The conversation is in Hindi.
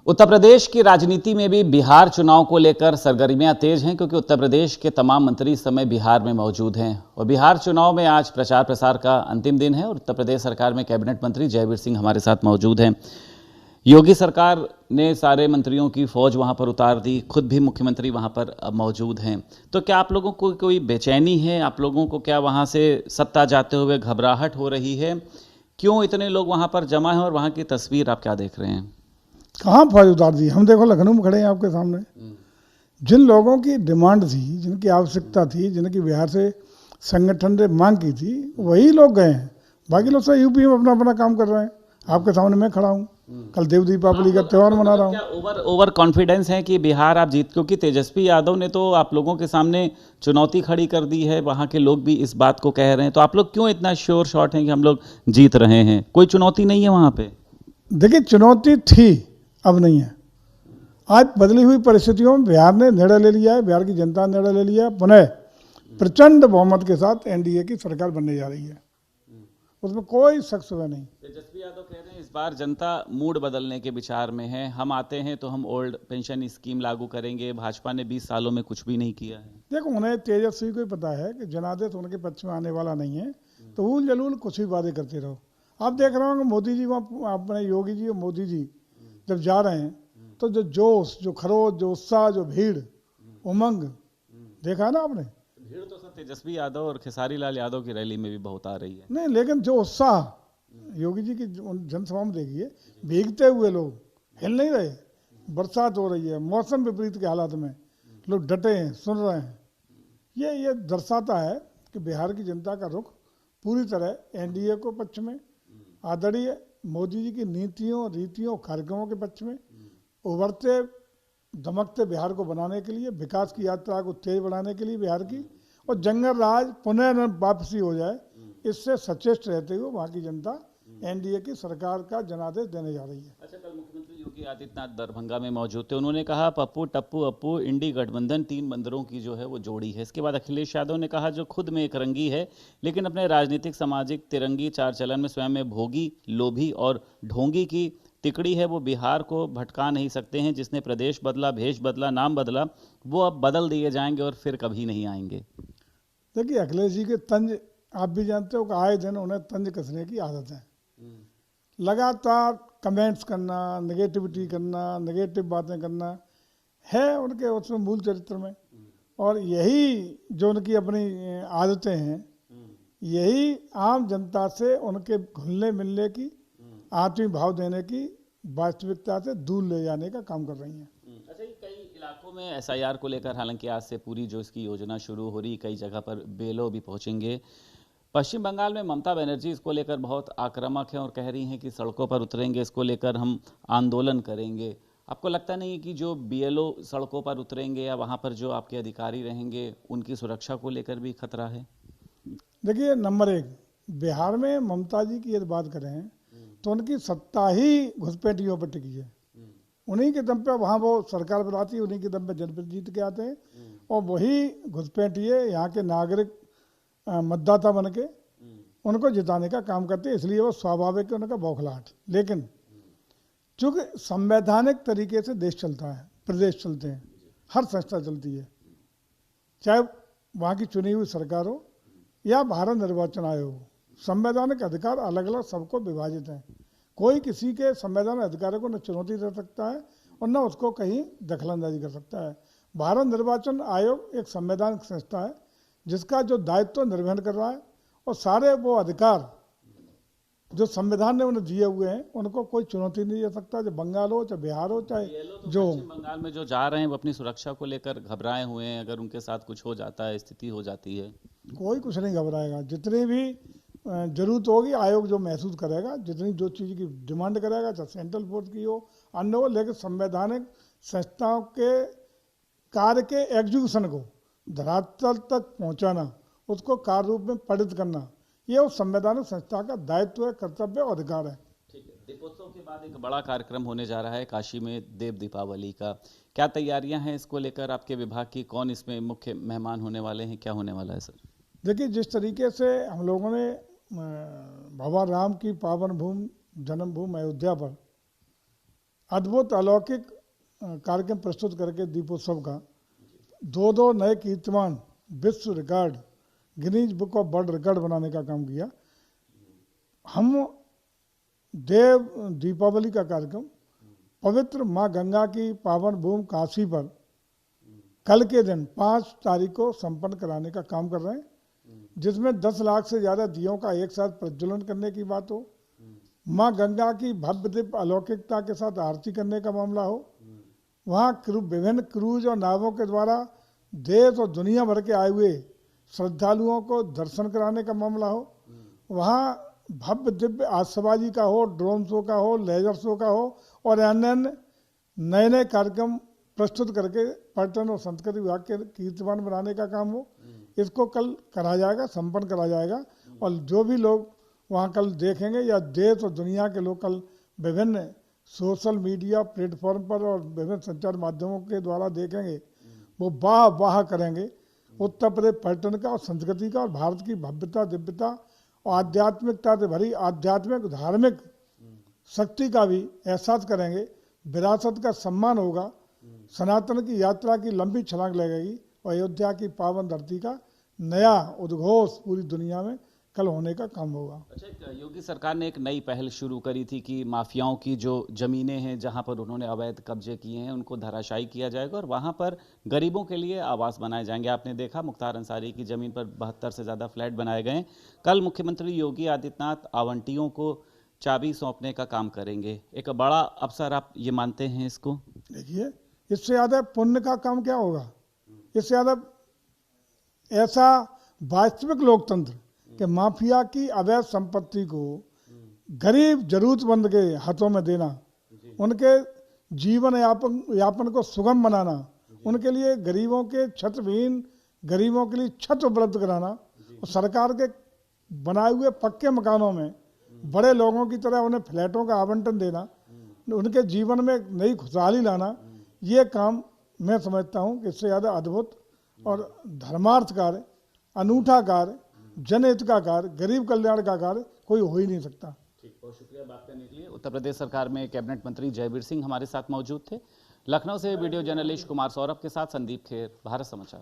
उत्तर प्रदेश की राजनीति में भी बिहार चुनाव को लेकर सरगर्मियां तेज हैं, क्योंकि उत्तर प्रदेश के तमाम मंत्री इस समय बिहार में मौजूद हैं और बिहार चुनाव में आज प्रचार प्रसार का अंतिम दिन है और उत्तर प्रदेश सरकार में कैबिनेट मंत्री जयवीर सिंह हमारे साथ मौजूद हैं। योगी सरकार ने सारे मंत्रियों की फौज वहां पर उतार दी, खुद भी मुख्यमंत्री वहां पर मौजूद हैं। तो क्या आप लोगों को कोई बेचैनी है? आप लोगों को क्या वहां से सत्ता जाते हुए घबराहट हो रही है? क्यों इतने लोग वहां पर जमा हैं और वहां की तस्वीर आप क्या देख रहे हैं? कहाँ फौज उतार दी? हम देखो लखनऊ में खड़े हैं आपके सामने। जिन लोगों की डिमांड थी, जिनकी आवश्यकता थी, जिनकी बिहार से संगठन ने मांग की थी, वही लोग गए हैं। बाकी लोग सब यूपी में अपना अपना काम कर रहे हैं। आपके सामने मैं खड़ा हूँ, कल देव दीपावली का त्यौहार मना रहा हूँ। ओवर कॉन्फिडेंस है कि बिहार आप जीत, क्योंकि तेजस्वी यादव ने तो आप लोगों के सामने चुनौती खड़ी कर दी है, वहां के लोग भी इस बात को कह रहे हैं। तो आप लोग क्यों इतना श्योर शॉट हैं कि हम लोग जीत रहे हैं? कोई चुनौती नहीं है वहां पे? देखिए, चुनौती थी, अब नहीं है। आज बदली हुई परिस्थितियों में बिहार ने निर्णय ले लिया है, बिहार की जनता ने निर्णय ले लिया है, पुनः प्रचंड बहुमत के साथ एनडीए की सरकार बनने जा रही है। उसमें कोई शक शुबह नहीं। तेजस्वी यादव कह रहे हैं इस बार जनता मूड बदलने के विचार में है, हम आते हैं तो हम ओल्ड पेंशन स्कीम लागू करेंगे। भाजपा ने 20 सालों में कुछ भी नहीं किया है। देखो, उन्हें तेजस्वी को ही पता है कि जनादेश उनके पक्ष में आने वाला नहीं है, तो ऊल जलूल कुछ भी वादे करते रहो। आप देख रहे होंगे मोदी जी वहाँ, अपने योगी जी और मोदी जी जब जा रहे हैं तो जो जोश, जो खरोच, जो उत्साह, जो भीड़, उमंग देखा है ना आपने? भीड़ तो सब तेजस्वी यादव और खेसारी लाल यादव की रैली में भी बहुत आ रही है। नहीं, लेकिन जो उत्साह योगी जी की जनसभा में देखिए, भीगते हुए लोग हिल नहीं रहे। बरसात हो रही है, मौसम विपरीत के हालात में लोग डटे हैं, सुन रहे हैं। ये दर्शाता है कि बिहार की जनता का रुख पूरी तरह एनडीए को पक्ष में, आदरणीय मोदी जी की नीतियों, रीतियों, कार्यक्रमों के पक्ष में, उभरते दमकते बिहार को बनाने के लिए, विकास की यात्रा को तेज बढ़ाने के लिए बिहार की, और जंगल राज पुनः वापसी हो जाए, इससे सचेत रहते हुए वहाँ की जनता एनडीए की सरकार का जनादेश देने जा रही है। अच्छा, कल मुख्यमंत्री योगी आदित्यनाथ दरभंगा में मौजूद थे। उन्होंने कहा पप्पू टप्पू अप्पू इंडी गठबंधन 3 बंदरों की जो है वो जोड़ी है। इसके बाद अखिलेश यादव ने कहा जो खुद में एक रंगी है, लेकिन अपने राजनीतिक सामाजिक तिरंगी चार चलन में स्वयं में भोगी, लोभी और ढोंगी की तिकड़ी है, वो बिहार को भटका नहीं सकते हैं। जिसने प्रदेश बदला, भेष बदला, नाम बदला, वो अब बदल दिए जाएंगे और फिर कभी नहीं आएंगे। देखिए, अखिलेश जी के तंज आप भी जानते हो कि आए दिन उन्हें तंज कसने की आदत है। लगातार कमेंट्स करना, नेगेटिविटी करना, नेगेटिव बातें करना है उनके उसमें मूल चरित्र में। और यही जो उनकी अपनी आदतें हैं, यही आम जनता से उनके घुलने मिलने की, आत्मीय भाव देने की, वास्तविकता से दूर ले जाने का काम कर रही हैं। अच्छा, कई इलाकों में एसआईआर को लेकर हालांकि आज से पूरी जो इसकी योजना शुरू हो रही, कई जगह पर बेलो भी पहुंचेंगे। पश्चिम बंगाल में ममता बनर्जी इसको लेकर बहुत आक्रामक हैं और कह रही हैं कि सड़कों पर उतरेंगे, इसको लेकर हम आंदोलन करेंगे। आपको लगता नहीं है कि जो बीएलओ सड़कों पर उतरेंगे या वहां पर जो आपके अधिकारी रहेंगे, उनकी सुरक्षा को लेकर भी खतरा है? देखिए, नंबर एक, बिहार में ममता जी की यदि बात करें तो उनकी सत्ता ही घुसपैठियों पर टिकी है। उन्हीं के दम पे वहाँ वो सरकार बनाती है, उन्हीं के दम पे जनपद जीत के आते हैं, और वही घुसपैठिए यहाँ के नागरिक मतदाता बन के उनको जिताने का काम करते हैं। इसलिए वो स्वाभाविक है उनका बौखलाहट। लेकिन चूँकि संवैधानिक तरीके से देश चलता है, प्रदेश चलते हैं, हर संस्था चलती है, चाहे वहाँ की चुनी हुई सरकार हो या भारत निर्वाचन आयोग हो, संवैधानिक अधिकार अलग अलग सबको विभाजित हैं। कोई किसी के संवैधानिक अधिकारों को न चुनौती दे सकता है और न उसको कहीं दखलंदाजी कर सकता है। भारत निर्वाचन आयोग एक संवैधानिक संस्था है जिसका जो दायित्व निर्वहन कर रहा है, और सारे वो अधिकार जो संविधान ने उन्हें दिए हुए हैं उनको कोई चुनौती नहीं दे सकता, चाहे बंगाल हो, चाहे बिहार हो, चाहे जो पश्चिम बंगाल में जो जा रहे हैं वो अपनी सुरक्षा को लेकर घबराए हुए हैं। अगर उनके साथ कुछ हो जाता है, स्थिति हो जाती है, कोई कुछ नहीं घबराएगा। जितनी भी जरूरत होगी आयोग जो महसूस करेगा, जितनी जो चीज़ की डिमांड करेगा, चाहे सेंट्रल फोर्स की हो, अन्य हो, लेकिन संवैधानिक संस्थाओं के कार्य के एग्जीक्यूशन को धरातल तक पहुंचाना, उसको कार्य रूप में परिणत करना, ये उस संवैधानिक संस्था का दायित्व है, कर्तव्य और अधिकार है। ठीक है। दीपोत्सव के बाद एक बड़ा कार्यक्रम होने जा रहा है काशी में, देव दीपावली का। क्या तैयारियां हैं इसको लेकर आपके विभाग की? कौन इसमें मुख्य मेहमान होने वाले हैं? क्या होने वाला है सर? देखिए, जिस तरीके से हम लोगों ने भगवान राम की पावन भूमि, जन्मभूमि अयोध्या पर अद्भुत अलौकिक कार्यक्रम प्रस्तुत करके दीपोत्सव का 2 नए कीर्तिमान विश्व record Guinness book of world record बनाने का काम किया। हम देव दीपावली का कार्यक्रम पवित्र माँ गंगा की पावन भूमि काशी पर कल के दिन 5 तारीख को संपन्न कराने का काम कर रहे हैं, जिसमें 10 लाख से ज़्यादा दियों का एक साथ प्रज्वलन करने की बात हो, माँ गंगा की भव्य दिव्य अलौकिकता के साथ आरती करने का मामला हो, वहाँ विभिन्न क्रूज और नावों के द्वारा देश और दुनिया भर के आए हुए श्रद्धालुओं को दर्शन कराने का मामला हो, वहाँ भव्य दिव्य आतिशबाजी का हो, ड्रोन शो का हो, लेजर शो का हो और अन्य नए नए कार्यक्रम प्रस्तुत करके पर्यटन और संस्कृति विभाग के कीर्तिमान बनाने का काम हो। इसको कल करा जाएगा, संपन्न करा जाएगा और जो भी लोग वहाँ कल देखेंगे या देश और दुनिया के लोग कल विभिन्न सोशल मीडिया प्लेटफॉर्म पर और विभिन्न संचार माध्यमों के द्वारा देखेंगे, वो वाह वाह करेंगे उत्तर प्रदेश पर्यटन का और संस्कृति का और भारत की भव्यता दिव्यता और आध्यात्मिकता से भरी आध्यात्मिक धार्मिक शक्ति का भी एहसास करेंगे। विरासत का सम्मान होगा, सनातन की यात्रा की लंबी छलांग लगेगी और अयोध्या की पावन धरती का नया उद्घोष पूरी दुनिया में कल होने का काम होगा। अच्छा, योगी सरकार ने एक नई पहल शुरू करी थी कि माफियाओं की जो जमीनें हैं जहां पर उन्होंने अवैध कब्जे किए हैं उनको धराशायी किया जाएगा और वहां पर गरीबों के लिए आवास बनाए जाएंगे। आपने देखा मुख्तार अंसारी की जमीन पर 72 से ज़्यादा फ्लैट बनाए गए। कल मुख्यमंत्री योगी आदित्यनाथ आवंटियों को चाबी सौंपने का काम करेंगे। एक बड़ा अवसर आप ये मानते हैं इसको? देखिए, इससे ज़्यादा पुण्य का काम क्या होगा? इससे ज़्यादा ऐसा वास्तविक लोकतंत्र कि माफिया की अवैध संपत्ति को गरीब जरूरतमंद के हाथों में देना, उनके जीवन यापन को सुगम बनाना, उनके लिए गरीबों के छतविहीन गरीबों के लिए छत उपलब्ध कराना और सरकार के बनाए हुए पक्के मकानों में बड़े लोगों की तरह उन्हें फ्लैटों का आवंटन देना, उनके जीवन में नई खुशहाली लाना, ये काम मैं समझता हूँ कि इससे ज़्यादा अद्भुत और धर्मार्थ कार्य, अनूठा कार्य, जनहित का कार्य, गरीब कल्याण का कार्य कोई हो ही नहीं सकता। ठीक, बहुत शुक्रिया बात करने के लिए। उत्तर प्रदेश सरकार में कैबिनेट मंत्री जयवीर सिंह हमारे साथ मौजूद थे। लखनऊ से वीडियो जर्नलिस्ट कुमार सौरभ के साथ संदीप खेर, भारत समाचार।